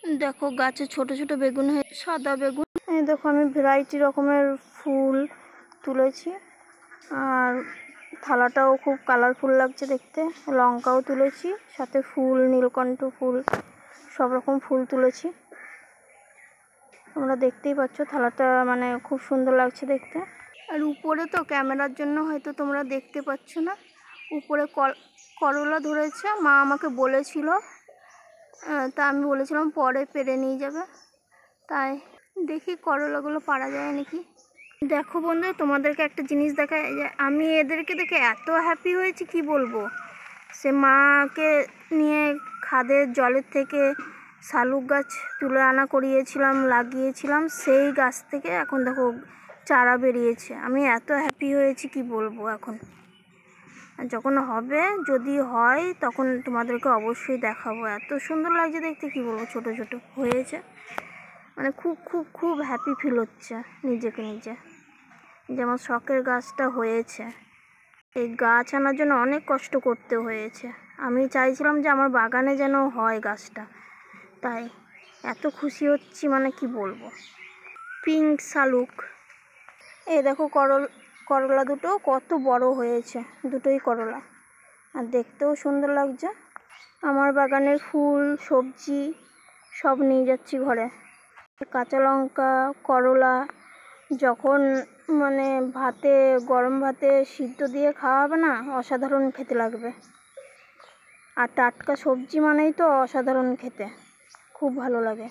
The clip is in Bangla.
দেখো গাছে ছোট ছোট বেগুন হয়ে সাদা বেগুন। এই দেখো আমি ভ্যারাইটি রকমের ফুল তুলেছি, আর থালাটাও খুব কালারফুল লাগছে দেখতে। লঙ্কাও তুলেছি, সাথে ফুল, নীলকণ্ঠ ফুল, সব রকম ফুল তুলেছি। তোমরা দেখতেই পাচ্ছ থালাটা মানে খুব সুন্দর লাগছে দেখতে। আর উপরে তো ক্যামেরার জন্য হয়তো তোমরা দেখতে পাচ্ছ না, উপরে করলা ধরেছে। মা আমাকে বলেছিল, তা আমি বলেছিলাম পরে পেরে নিয়ে যাবে, তাই দেখি করলাগুলো পারা যায় নাকি। দেখো বন্ধু, তোমাদেরকে একটা জিনিস দেখায় যে আমি এদেরকে দেখে এত হ্যাপি হয়েছি কি বলবো। সে মাকে নিয়ে খাদের জলের থেকে শালুক গাছ তুলে আনা করিয়েছিলাম, লাগিয়েছিলাম, সেই গাছ থেকে এখন দেখো চারা বেরিয়েছে। আমি এত হ্যাপি হয়েছি কি বলবো। এখন যখন হবে, যদি হয় তখন তোমাদেরকে অবশ্যই দেখাবো। এত সুন্দর লাগছে দেখতে কি বলবো, ছোট ছোট হয়েছে। মানে খুব খুব খুব হ্যাপি ফিল হচ্ছে নিজেকে নিজে, যেমন শখের গাছটা হয়েছে। এই গাছ আনার জন্য অনেক কষ্ট করতে হয়েছে। আমি চাইছিলাম যে আমার বাগানে যেন হয় গাছটা, তাই এত খুশি হচ্ছি মানে কি বলবো। পিঙ্ক শালুক। এই দেখো করলা দুটো কত বড় হয়েছে, দুটোই করলা, আর দেখতেও সুন্দর লাগছে। আমার বাগানের ফুল সবজি সব নিয়ে যাচ্ছি ঘরে। কাঁচা লঙ্কা, করলা যখন মানে ভাতে, গরম ভাতে সিদ্ধ দিয়ে খাওয়া হবে না, অসাধারণ খেতে লাগবে। আর টাটকা সবজি মানেই তো অসাধারণ খেতে, খুব ভালো লাগে।